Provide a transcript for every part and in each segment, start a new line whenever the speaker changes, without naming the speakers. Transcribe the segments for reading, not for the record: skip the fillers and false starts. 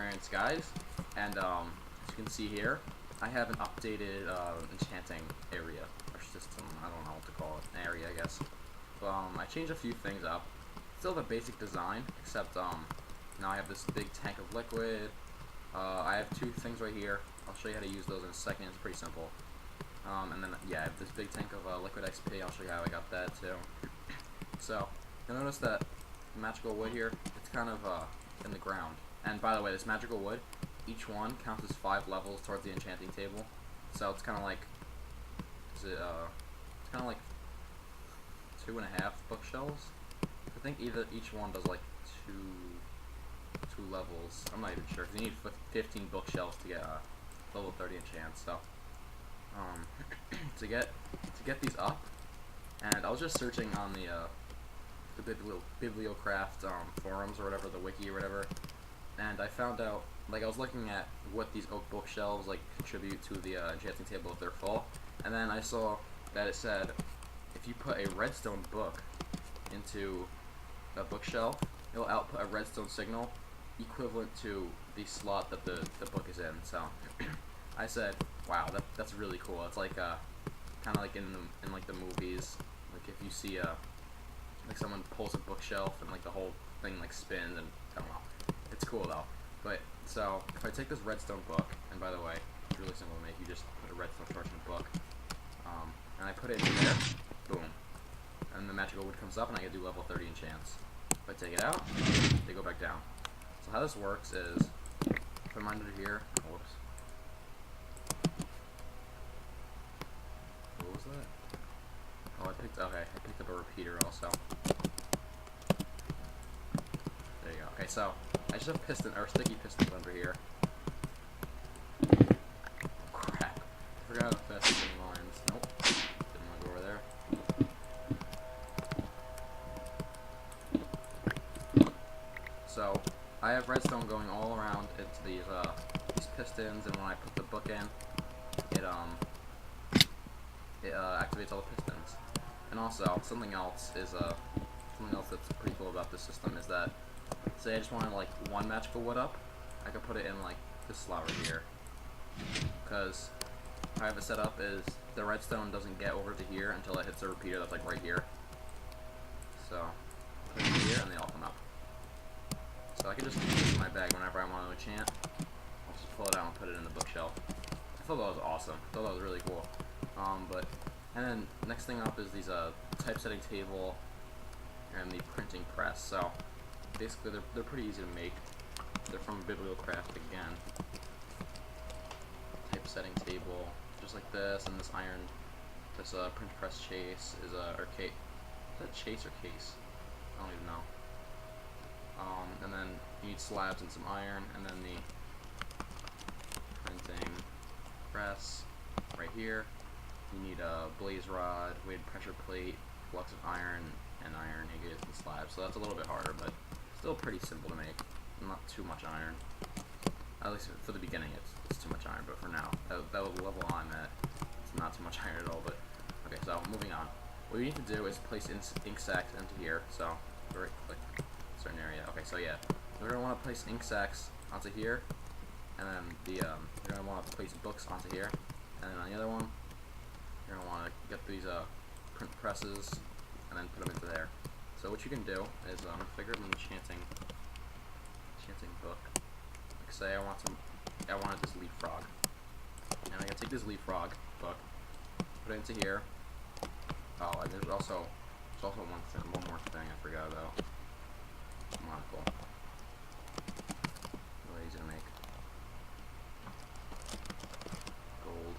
Agrarian Skies, and as you can see here, I have an updated enchanting area, or system, I don't know what to call it, an area I guess. But I changed a few things up. Still the basic design, except now I have this big tank of liquid. I have two things right here. I'll show you how to use those in a second, it's pretty simple. And then, yeah, I have this big tank of liquid XP, I'll show you how I got that too. So, you'll notice that magical wood here, it's kind of in the ground. And by the way, this magical wood, each one counts as 5 levels towards the enchanting table. So it's kind of like, it's kind of like 2.5 bookshelves. I think each one does like two levels. I'm not even sure, because you need 15 bookshelves to get level 30 enchant. So to get these up, and I was just searching on the Bibliocraft forums or whatever, the wiki or whatever, and I found out, like, I was looking at what these oak bookshelves like contribute to the enchanting table if they're full, and then I saw that it said if you put a redstone book into a bookshelf, it'll output a redstone signal equivalent to the slot that the book is in. So I said, wow, that's really cool. It's like kind of like in like the movies, like if you see like someone pulls a bookshelf and like the whole thing like spins, and I don't know. It's cool though. But so if I take this redstone book, and by the way, it's really simple to make. You just put a redstone torch in a book, and I put it in there, boom, and the magical wood comes up, and I get to do level 30 enchants. If I take it out, they go back down. So how this works is, put mine under here. Oh, whoops. What was that? Oh, I picked up a repeater also. There you go. Okay, so I just have sticky pistons under here. Oh, crap. I forgot how fast these lines. Nope. Didn't want to go over there. So I have redstone going all around into these pistons, and when I put the book in, it activates all the pistons. And also something else that's pretty cool about this system is that, say I just wanted like one magical wood up, I could put it in like this slot right here. Because how I have it set up is the redstone doesn't get over to here until it hits a repeater that's like right here. So put it here and they all come up. So I can just keep this in my bag whenever I want to enchant. I'll just pull it out and put it in the bookshelf. I thought that was awesome. I thought that was really cool. And then next thing up is these typesetting table and the printing press. So basically they're pretty easy to make. They're from Bibliocraft again. Typesetting table, just like this, and this print press chase is or case. Is that chase or case? I don't even know. And then you need slabs and some iron, and then the printing press right here. You need a blaze rod, weighted pressure plate, flux of iron, and iron ingots and slabs. So that's a little bit harder, but still pretty simple to make. Not too much iron. At least for the beginning, it's too much iron. But for now, that was the level I'm at. It's not too much iron at all. But okay, so moving on. What you need to do is place ink sacks into here. So right click certain area. Okay, so yeah, you're gonna want to place ink sacks onto here, and then you're gonna want to place books onto here, and then on the other one, you're going to want to get these print presses and then put them into there. So what you can do is figure out an enchanting book. Like say I wanted this leapfrog, and I'm going to take this leapfrog book, put it into here. Oh, and there's also one more thing I forgot about. Monocle. Really easy to make. Gold.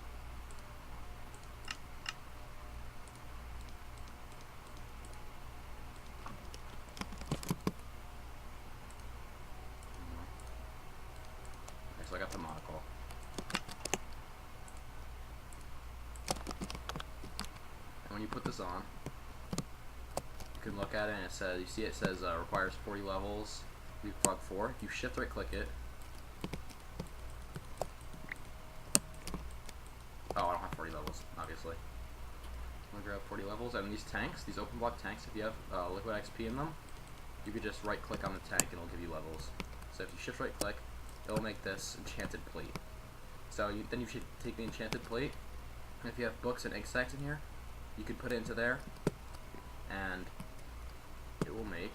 So I got the monocle. And when you put this on, you can look at it and it says, it says requires 40 levels, leapfrog 4. You shift right click it. Oh, I don't have 40 levels, obviously. I'm gonna grab 40 levels, and these tanks, these open block tanks, if you have liquid XP in them, you could just right click on the tank and it'll give you levels. So if you shift right click, it'll make this enchanted plate. So then you should take the enchanted plate, and if you have books and egg sacs in here, you could put it into there, and it will make.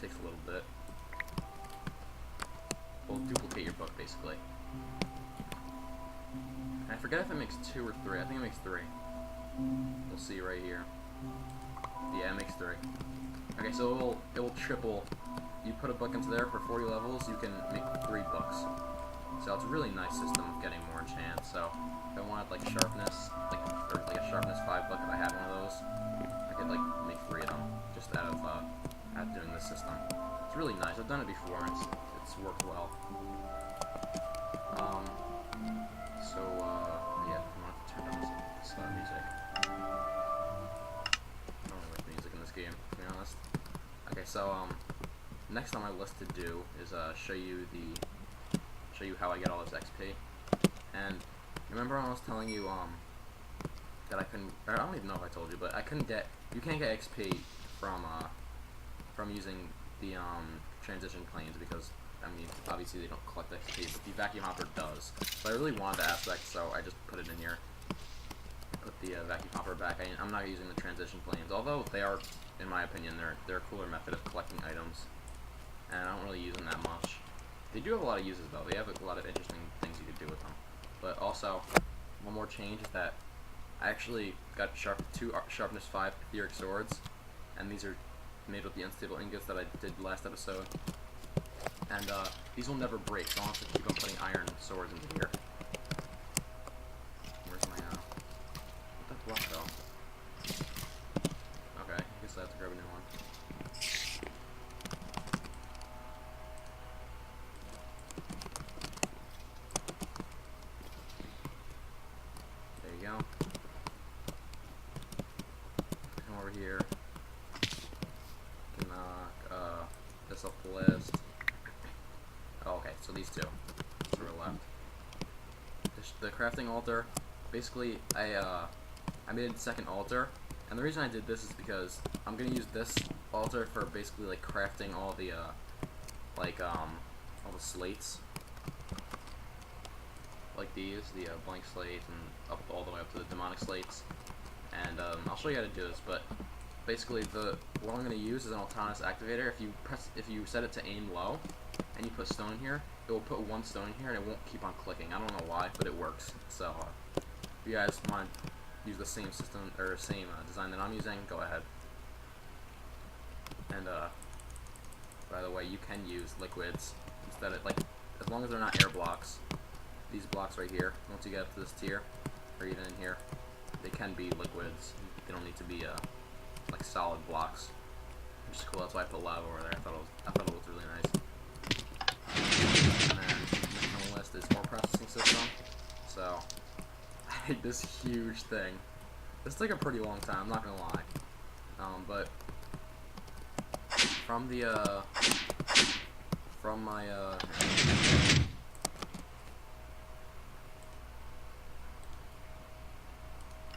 Takes a little bit. Will duplicate your book basically. And I forget if it makes 2 or 3. I think it makes 3. We'll see right here. Yeah, it makes 3. Okay, so it will triple. You put a book into there for 40 levels, you can make 3 books. So it's a really nice system of getting more enchants. So if I wanted like sharpness, or like a sharpness 5 book, if I had one of those, I could like make 3 of them just out of doing this system. It's really nice. I've done it before, and it's worked well. Yeah, I'm gonna have to turn down this music. I don't really like music in this game, to be honest. Okay, so next on my list to do is show you how I get all this XP. And remember when I was telling you that I couldn't, or I don't even know if I told you, but you can't get XP from using the transition planes, because I mean obviously they don't collect XP, but the vacuum hopper does. So I really wanted the aspect, so I just put it in here. Put the vacuum hopper back. I'm not using the transition planes, although they are, in my opinion, they're a cooler method of collecting items, and I don't really use them that much. They do have a lot of uses though. They have a lot of interesting things you could do with them. But also, one more change is that I actually got 2 sharpness 5 etheric swords, and these are made with the unstable ingots that I did last episode. And these will never break, so I'll have to keep on putting iron swords into here. Where's my what the block though? Okay, I guess I have to grab a new one. There you go. Come over here. Can knock this off the list. Oh, okay, so these two. To the left. The crafting altar. Basically, I made a second altar, and the reason I did this is because I'm gonna use this altar for basically like crafting all the all the slates, like these, the blank slates, and all the way up to the demonic slates. And I'll show you how to do this, but basically what I'm gonna use is an autonomous activator. If you set it to aim low, and you put stone in here, it will put 1 stone in here, and it won't keep on clicking. I don't know why, but it works. So if you guys want to use the same system or same design that I'm using, go ahead. And by the way, you can use liquids instead of, like, as long as they're not air blocks. These blocks right here, once you get up to this tier, or even in here, they can be liquids. They don't need to be like solid blocks, which is cool. That's why I put lava over there. I thought it looked really nice. And then next on the list is ore processing system. So I made this huge thing. This took a pretty long time, I'm not gonna lie. But from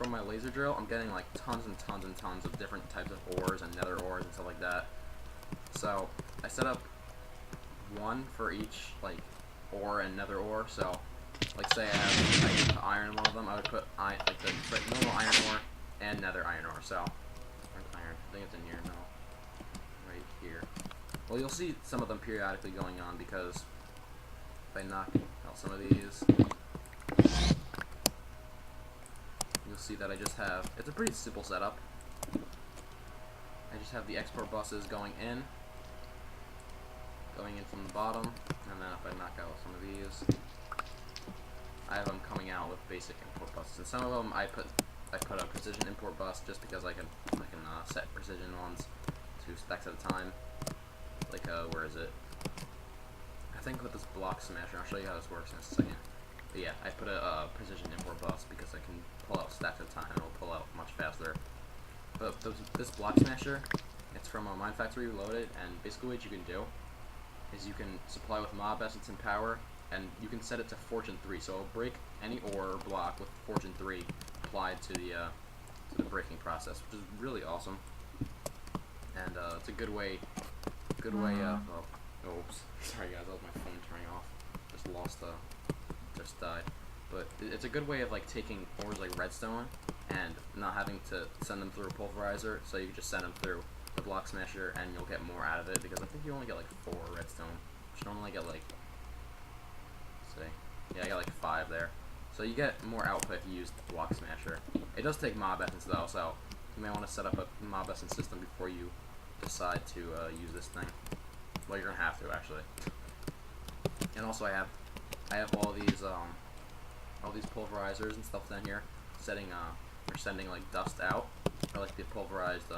my laser drill, I'm getting like tons and tons and tons of different types of ores and nether ores and stuff like that. So I set up 1 for each like ore and nether ore. So like say I put iron in one of them, I would put like the normal iron ore and nether iron ore. So where's iron? I think it's in here. No, right here. Well, you'll see some of them periodically going on, because if I knock out some of these, you'll see that I just have, it's a pretty simple setup. I just have the export buses going in from the bottom, and then if I knock out some of these, I have them coming out with basic import buses. And some of them I put a precision import bus just because I can set precision ones to stacks at a time. Like where is it? I think with this block smasher, I'll show you how this works in a second. But yeah, I put a precision import bus because I can pull out stacks at a time, and it'll pull out much faster. But this block smasher, it's from a Mine Factory Reloaded, and basically what you can do is you can supply with mob essence and power, and you can set it to Fortune 3, so it'll break any ore or block with Fortune 3 applied to the breaking process, which is really awesome. And it's a good way good way of, oops, sorry guys, that was my phone turning off. Just died. But it's a good way of like taking ores like redstone and not having to send them through a pulverizer, so you can just send them through the block smasher and you'll get more out of it, because I think you only get like 4 redstone. You should normally get like, let's see, yeah, I got like 5 there. So you get more output if you use the block smasher. It does take mob essence though, so you may want to set up a mob essence system before you decide to use this thing. Well, you're gonna have to actually. And also I have all these pulverizers and stuff down here, sending like dust out, or like the pulverized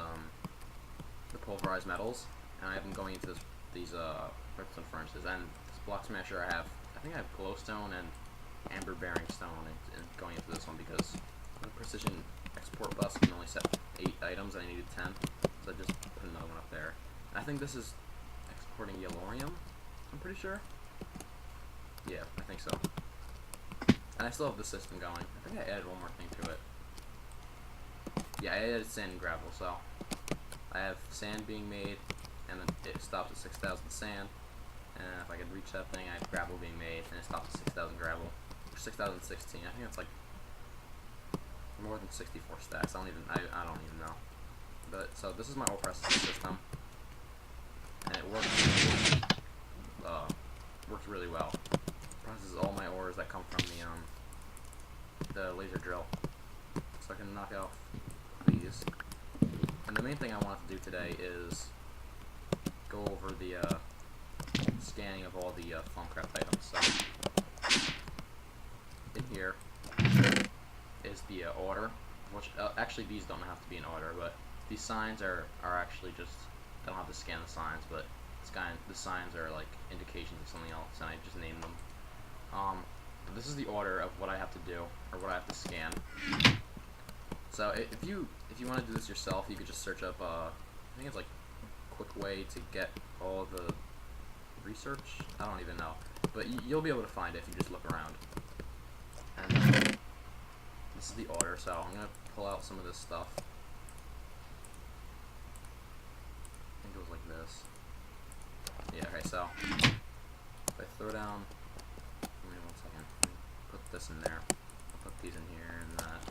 metals, and I have them going into these redstone furnaces. And this block smasher I think I have glowstone and amber bearing stone and going into this one, because the precision export bus can only set 8 items and I needed 10, so I just put another one up there. And I think this is exporting yellorium, I'm pretty sure. Yeah, I think so. And I still have the system going. I think I added one more thing to it. Yeah, I added sand and gravel, so I have sand being made, and then it stops at 6,000 sand. And if I could reach that thing, I have gravel being made, and it stops at 6,000 gravel. Or 6,016. I think it's like more than 64 stacks. I don't even know. But so this is my ore processing system, and it works really well. Processes all my ores that come from the laser drill, so I can knock out these. And the main thing I wanted to do today is go over the scanning of all the Thaumcraft items. So in here is the order, which actually these don't have to be in order, but these signs are actually just, I don't have to scan the signs, but the signs are like indications of something else, and I just name them. This is the order of what I have to do, or what I have to scan. So if you want to do this yourself, you could just search up, I think it's like a quick way to get all the research, I don't even know, but you'll be able to find it if you just look around. And this is the order, so I'm going to pull out some of this stuff. I think it was like this. Yeah, okay, so if I throw down, give me 1 second, let me put this in there, I'll put these in here and that.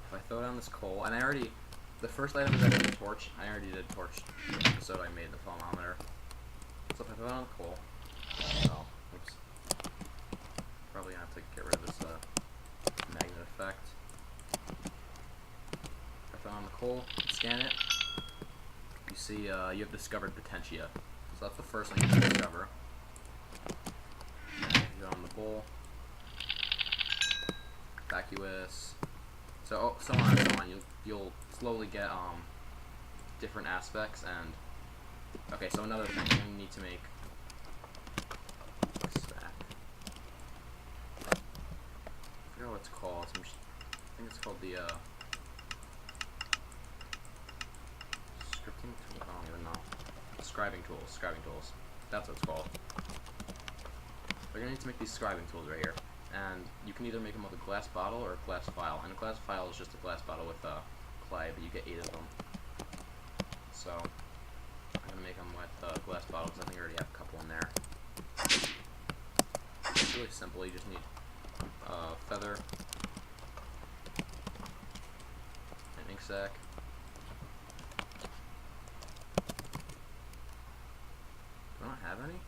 If I throw down this coal, and the first item is actually a torch. I already did torch the episode I made, the thermometer. So if I throw down the coal, oops, probably gonna have to get rid of this magnet effect. If I throw down the coal, scan it, you see you have discovered potentia. So that's the first thing you can discover. And you go on the bowl, vacuous. So on and so on. You'll slowly get different aspects. And okay, so another thing, you need to make a stack. I forget what it's called. I think it's called the scripting tool. I don't even know. Scribing tools. That's what it's called. We're gonna need to make these scribing tools right here. And you can either make them with a glass bottle or a glass vial. And a glass vial is just a glass bottle with clay, but you get 8 of them. So I'm gonna make them with a glass bottle because I think I already have a couple in there. It's really simple. You just need a feather, an ink sac, do I not have any?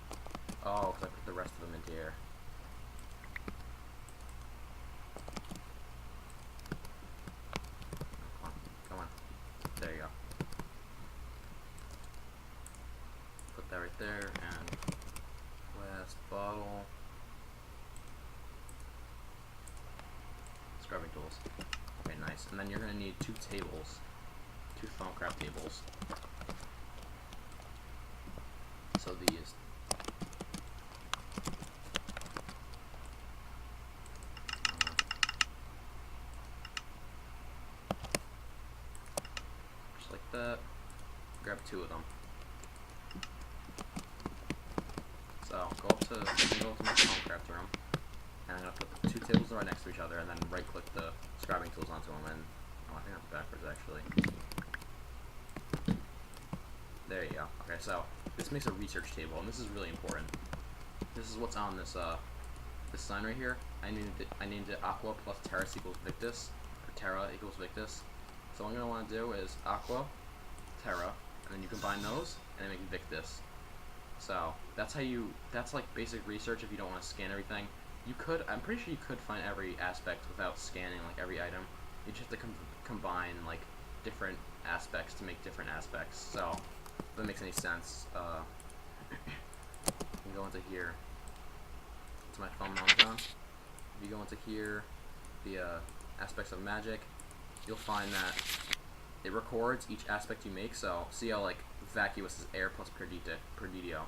Oh, because I put the rest of them into here. Come on. There you go. Put that right there, and glass bottle. Scrubbing tools. Okay, nice. And then you're going to need 2 tables. 2 Thaumcraft tables. So these. Just like that. Grab 2 of them. So go up to my Thaumcraft room, and I'm gonna put the 2 tables right next to each other, and then right-click the scribing tools onto them, and Oh, I think that's backwards, actually. There you go. Okay, so this makes a research table, and this is really important. This is what's on this this sign right here. I named it Aqua plus Terrace equals Victus, or Terra equals Victus. So what I'm gonna want to do is Aqua, Terra, and then you combine those, and then make Victus. So that's like basic research if you don't want to scan everything. I'm pretty sure you could find every aspect without scanning like every item. You just have to combine like different aspects to make different aspects. So if that makes any sense, you can go into here. It's my thumbnail icon. If you go into here, the aspects of magic, you'll find that it records each aspect you make. So see how like vacuous is air plus perdidio,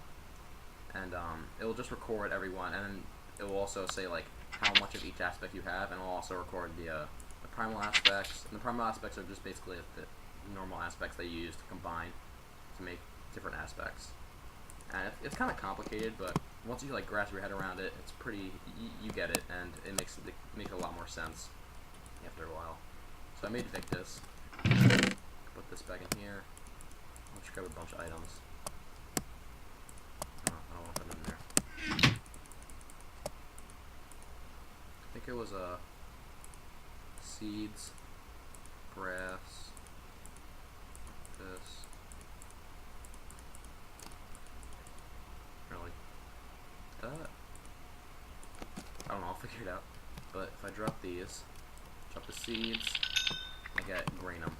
and it will just record every one, and then it will also say like how much of each aspect you have, and it will also record the primal aspects. And the primal aspects are just basically the normal aspects that you use to combine to make different aspects. And it's kind of complicated, but once you like grasp your head around it, it's pretty. You get it, and it makes a lot more sense after a while. So I made Victus. Put this back in here. Let's grab a bunch of items. Oh, I don't want to put them in there. I think it was seeds, grass, this. Really? That? I don't know, I'll figure it out. But if I drop these, drop the seeds, I get granum.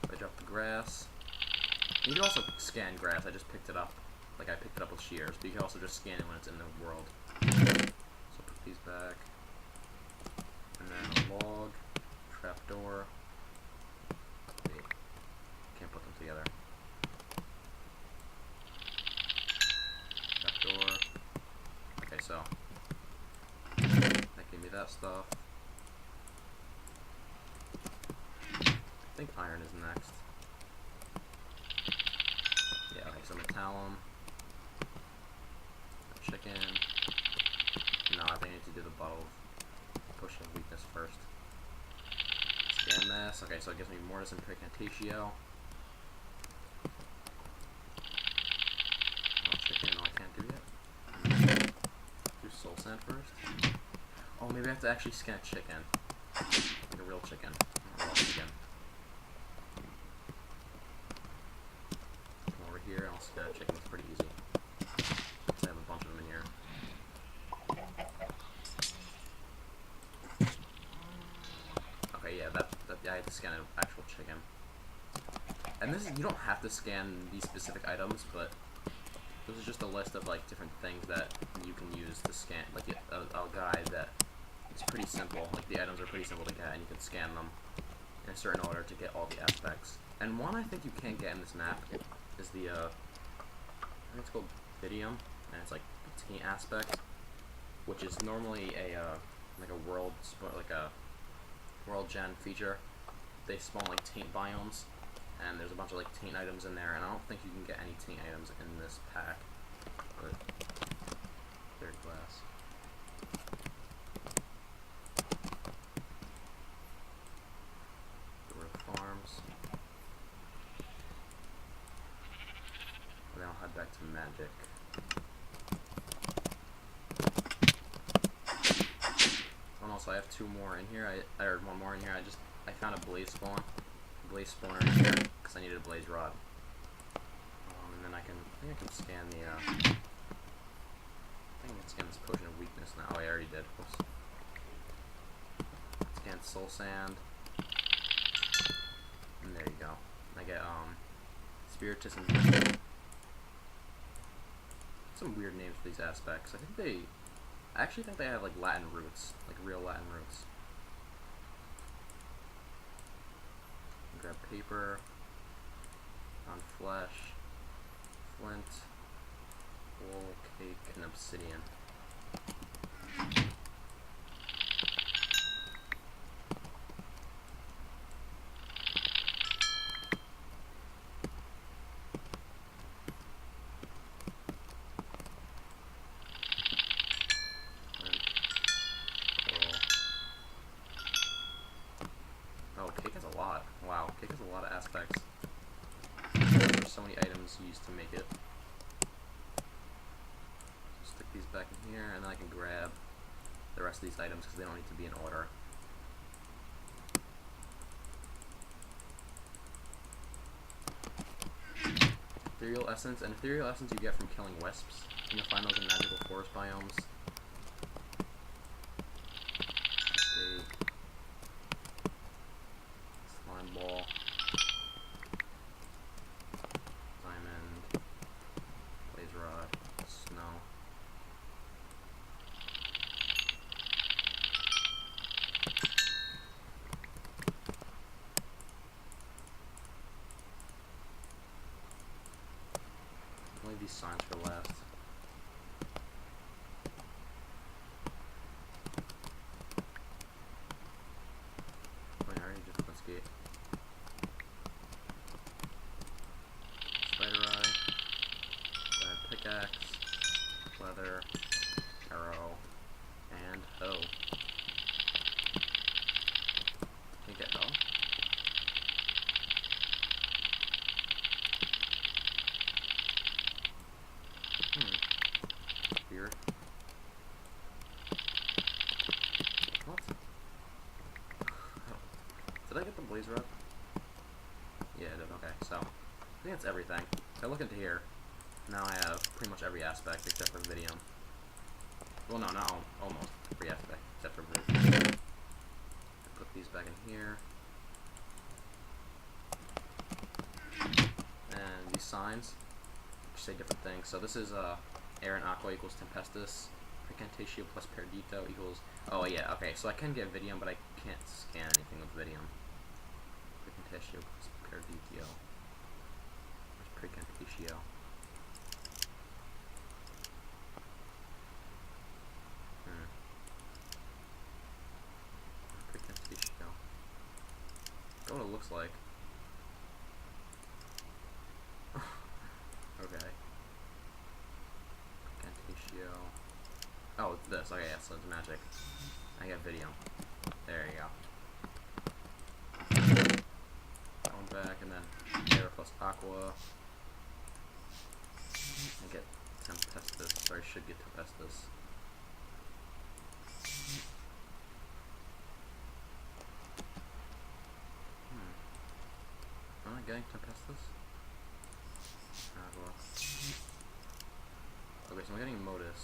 If I drop the grass, you can also scan grass, I just picked it up. Like I picked it up with shears, but you can also just scan it when it's in the world. So put these back. And then a log, trapdoor. Wait, can't put them together. Trapdoor. Okay, so that gave me that stuff. I think iron is next. Yeah, okay, so metallum. Chicken. No, I think I need to do the bottle of potion of weakness first. Scan this. Okay, so it gives me mortis and precantatio. Oh, chicken, no, I can't do yet. Do soul sand first. Oh, maybe I have to actually scan a chicken. Like a real chicken. Not a raw chicken. Come over here and I'll scan a chicken. It's pretty easy. I have a bunch of them in here. Okay, yeah, I had to scan an actual chicken. And this is, you don't have to scan these specific items, but this is just a list of like different things that you can use to scan, like a guide that is pretty simple. Like the items are pretty simple to get, and you can scan them in a certain order to get all the aspects. And one I think you can get in this map is the I think it's called Vidium, and it's like the taint aspect, which is normally a like a world gen feature. They spawn like taint biomes, and there's a bunch of like taint items in there, and I don't think you can get any taint items in this pack. But third class. Door of Farms. And then I'll head back to Magic. Oh no, so I have two more in here. Or one more in here. I found a blaze spawner in here because I needed a blaze rod. And then I think I can scan the I think I can scan this potion of weakness now. Oh, I already did. Whoops. Scan soul sand. And there you go. I get spiritus and vision. Some weird names for these aspects. I actually think they have like Latin roots, like real Latin roots. Grab paper, on flesh, flint, wool, cake, and obsidian. Oh, cake has items used to make it. Stick these back in here, and then I can grab the rest of these items because they don't need to be in order. Ethereal Essence, and Ethereal Essence you get from killing wisps. And you'll find those in magical forest biomes. Slime ball. Diamond. Blaze rod. Snow. I'll leave these signs for last. Wait, I already just put skate. Spider eye. Pickaxe. Leather. Arrow. And hoe. Can't get hoe. Weird. What? Did I get the blaze rod? Yeah, I did. Okay, so I think that's everything. If I look into here, now I have pretty much every aspect except for video. Well, no, not almost every aspect except for video. Put these back in here. And these signs say different things. So this is air and aqua equals tempestus. Precantatio plus perdito equals. Oh yeah, okay. So I can get Vidium, but I can't scan anything with Vidium. Precantatio plus perditio. Where's precantatio? Precantatio. That's what it looks like. Okay. Precantatio. Oh, it's this. Okay, yeah, so it's magic. I got Vidium. There you go. Going back, and then air plus aqua. I get tempestus, or I should get tempestus. Am I getting tempestus? Aqua. Okay, so I'm getting modus.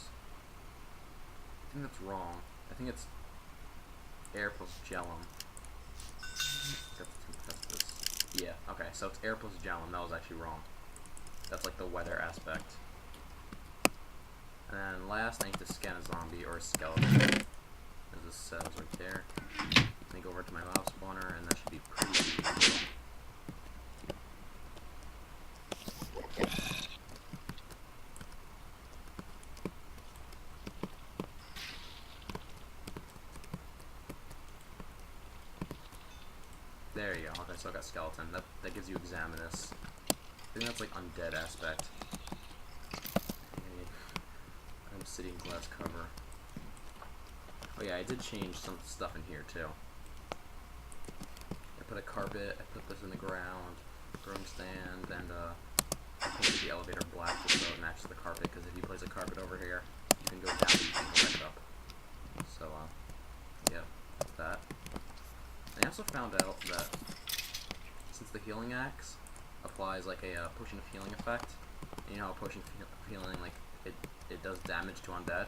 I think that's wrong. I think it's air plus gelum. That's tempestus. Yeah, okay, so it's air plus gelum. That was actually wrong. That's like the weather aspect. And then last, I need to scan a zombie or a skeleton. As this says right there. Let me go over to my mob spawner, and that should be pretty easy. There you go. Okay, so I got skeleton. That gives you examinus. I think that's like undead aspect. Obsidian glass cover. Oh yeah, I did change some stuff in here too. I put a carpet. I put this in the ground, broom stand, and I painted the elevator black just so it matches the carpet. Because if you place a carpet over here, you can go down and you can go back up. So yeah, that's that. I also found out that since the healing axe applies like a potion of healing effect, and you know how a potion of healing like it does damage to undead,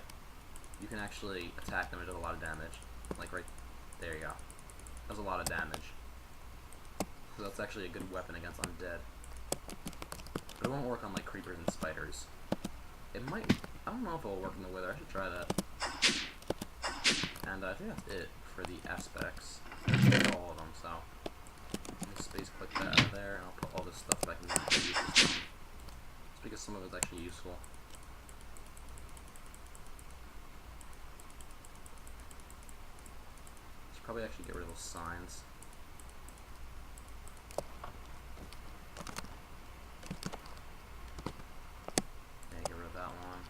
you can actually attack them and it does a lot of damage. Like right there you go. It does a lot of damage. So that's actually a good weapon against undead. But it won't work on like creepers and spiders. It might. I don't know if it'll work in the wither. I should try that. And I think that's it for the aspects. All of them, so just space click that out of there, and I'll put all this stuff back in the system. Just because some of it's actually useful. Should probably actually get rid of those signs. Yeah, get rid of that one.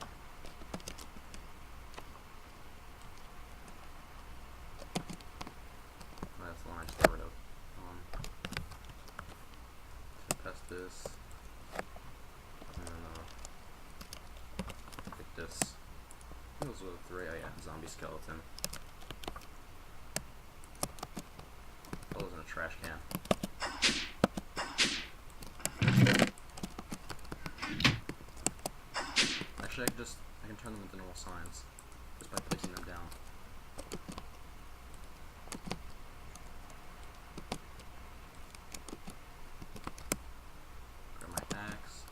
That's the one I just got rid of. Tempestus. zombie skeleton. Oh, it was in a trash can. Actually, I can turn them into normal signs just by placing them down. Grab my axe.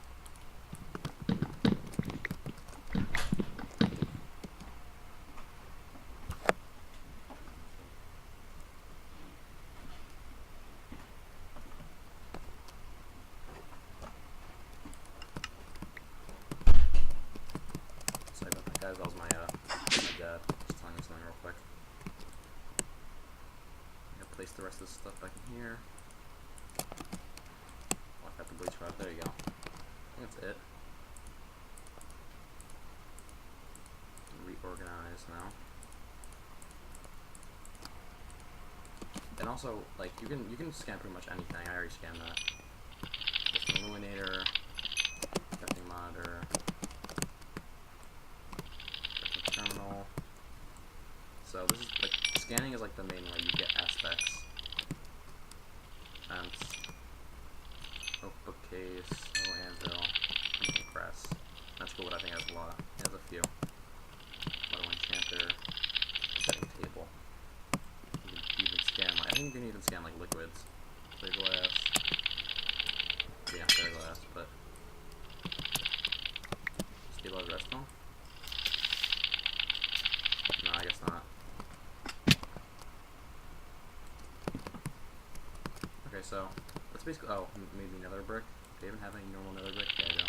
Sorry about that, guys. That was my dad just telling me something real quick. I'm gonna place the rest of this stuff back in here. Oh, I got the bleach rod. There you go. I think that's it. Reorganize now. And also, like, you can scan pretty much anything. I already scanned that. Just an illuminator, crafting monitor, crafting terminal. So this is like scanning is like the main way you get aspects. And oh, bookcase, oh, anvil, printing press. That's cool. But I think it has a lot. It has a few. Auto enchanter, setting table. You can even scan like I think you can even scan like liquids, clear glass. Yeah, clear glass, but stabilize redstone. No, I guess not. Okay, so let's basically. Oh, maybe nether brick. Do you even have any normal nether brick? Yeah, I do.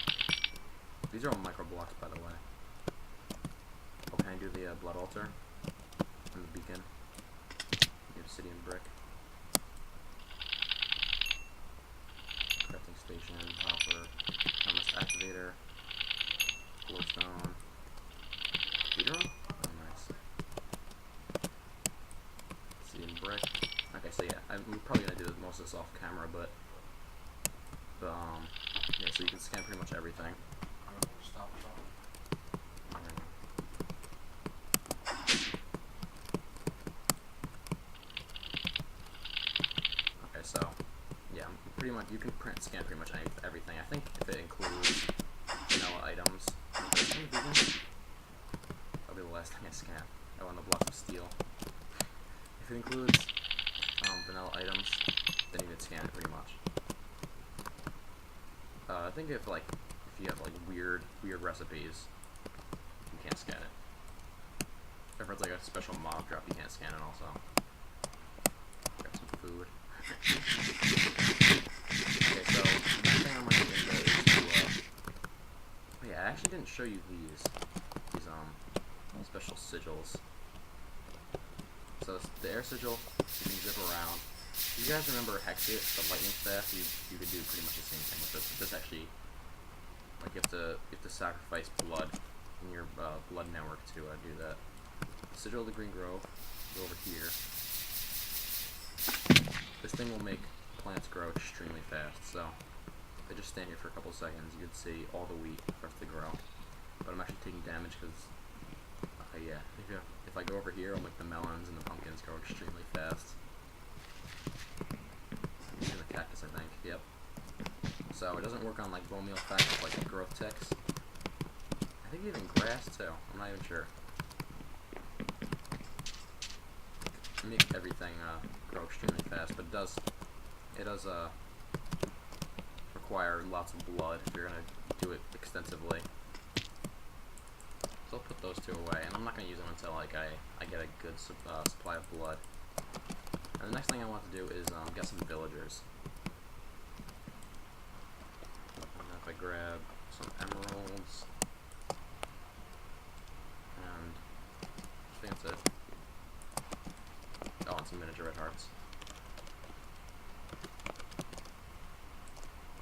These are all micro blocks, by the way. Oh, can I do the blood altar and the beacon? The obsidian brick. Crafting station, hopper, compass activator, glowstone, speedrun? Oh, nice. Obsidian brick. Okay, so yeah, I'm probably gonna do most of this off camera, but yeah, so you can scan pretty much everything.
Stop.
Okay, so yeah, pretty much you can scan pretty much everything. I think if it includes vanilla items, that'll be the last thing I scan. Oh, and the blocks of steel. If it includes vanilla items, then you can scan it pretty much. I think if you have like weird recipes, you can't scan it. If it's like a special mob drop, you can't scan it also. Grab some food. Okay, so next thing on my agenda is to oh yeah, I actually didn't show you these special sigils. So the air sigil, you can zip around. You guys remember Hexit, the lightning staff? You could do pretty much the same thing with this. But this actually, like, you have to sacrifice blood in your blood network to do that. The sigil of the Green Grove. Go over here. This thing will make plants grow extremely fast. So if I just stand here for a couple of seconds, you can see all the wheat starts to grow. But I'm actually taking damage because, yeah, if I go over here, I'll make the melons and the pumpkins grow extremely fast. And the cactus, I think. Yep. So it doesn't work on like bone meal factors like growth ticks. I think even grass too. I'm not even sure. It makes everything grow extremely fast, but it does require lots of blood if you're gonna do it extensively. So I'll put those two away, and I'm not gonna use them until like I get a good supply of blood. And the next thing I want to do is get some villagers. And if I grab some emeralds, and I think that's it. Oh, and some miniature red hearts.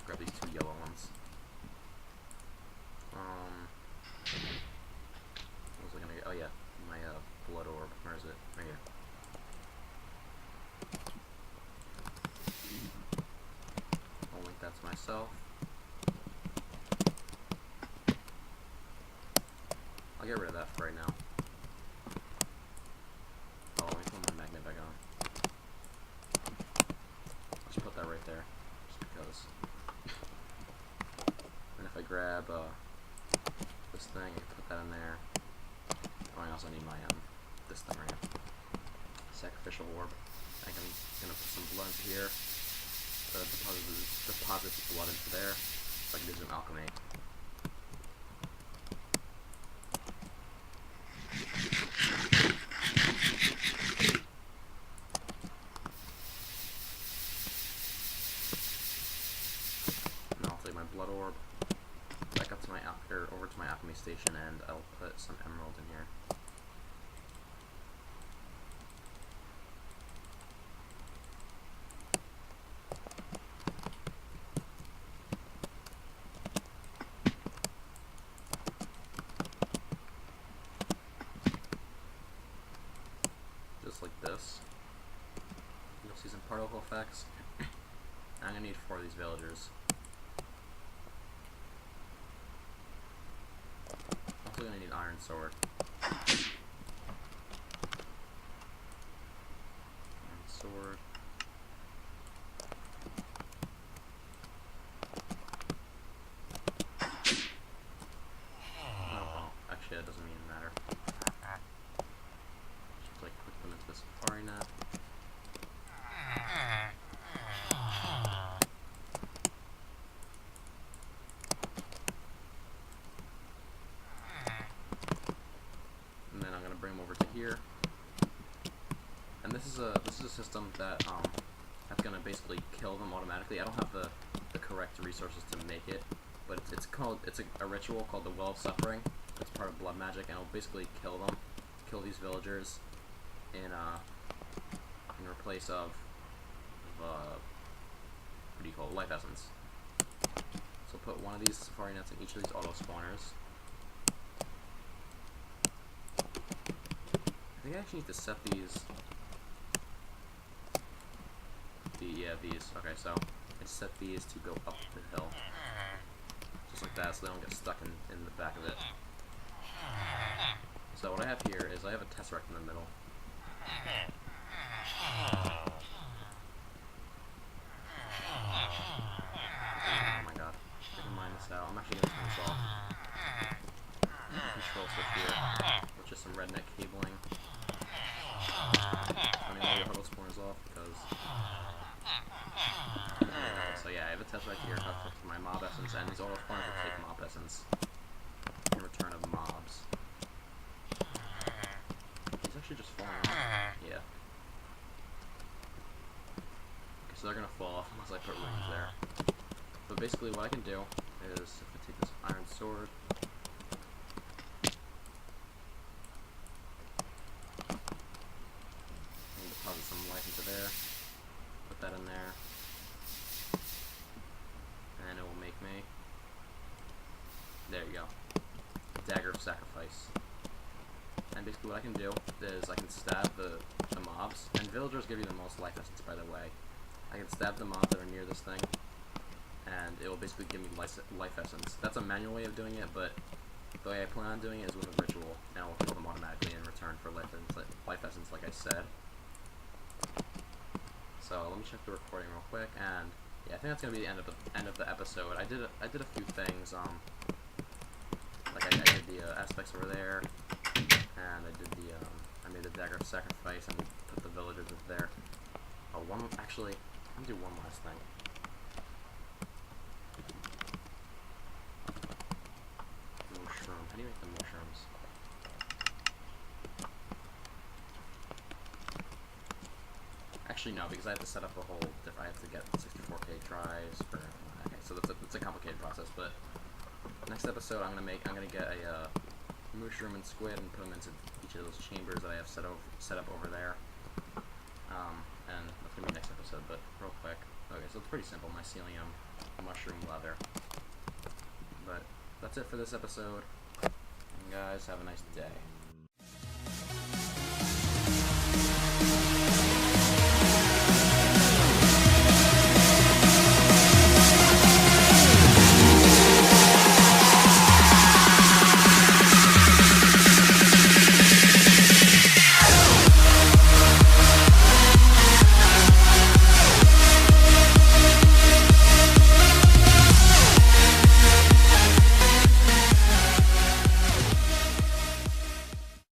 Grab these two yellow ones. What was I gonna get? Oh yeah, my blood orb. Where is it? Right here. I'll link that to myself. I'll get rid of that for right now. grab this thing and put that in there. Oh, I also need my this thing right here. Sacrificial orb. I think I'm gonna put some blood into here. Deposit the blood into there, so I can do some alchemy. And I'll take my blood orb back up to my over to my alchemy station, and I'll put some emerald in here. Just like this. You'll see some particle effects. I'm gonna need 4 of these villagers. Also gonna need iron sword. Iron sword. Oh, actually that doesn't even matter. Just like put them into the safari net. And then I'm gonna bring them over to here. And this is a system that that's gonna basically kill them automatically. I don't have the correct resources to make it, but it's a ritual called the Well of Suffering. It's part of blood magic, and it'll basically kill them, kill these villagers in replace of what do you call it? Life essence. So put one of these safari nets in each of these auto spawners. I think I actually need to set these. These. Okay, so I set these to go up the hill. Just like that, so they don't get stuck in the back of it. So what I have here is I have a tesseract in the middle. Oh my god. I can mine this out. I'm actually gonna turn this off. Control switch here, which is some redneck cabling. Turning all your huddle spawners off because. So yeah, I have a tesseract here hooked up to my mob essence, and these auto spawners will take mob essence in return of mobs. He's actually just falling off. Yeah. Okay, so they're gonna fall off unless I put rings there. But basically what I can do is, if I take this iron sword, and deposit some life into there, put that in there, and it will make me, there you go, Dagger of Sacrifice. And basically what I can do is I can stab the mobs, and villagers give you the most life essence, by the way. I can stab the mobs that are near this thing, and it will basically give me life essence. That's a manual way of doing it, but the way I plan on doing it is with a ritual, and I will kill them automatically in return for life essence, like I said. So let me check the recording real quick, and yeah, I think that's gonna be the end of the episode. I did a few things, like I did the aspects over there, and I made the Dagger of Sacrifice and put the villagers over there. Oh, actually, I'm gonna do one last thing. Mushroom. How do you make the mushrooms? Actually, no, because I have to set up a whole I have to get 64k tries for. Okay, so that's a complicated process. But next episode, I'm gonna get a mushroom and squid and put them into each of those chambers that I have set up over there. And that's gonna be next episode. But real quick, okay, so it's pretty simple: mycelium, mushroom, leather. But that's it for this episode. And guys, have a nice day.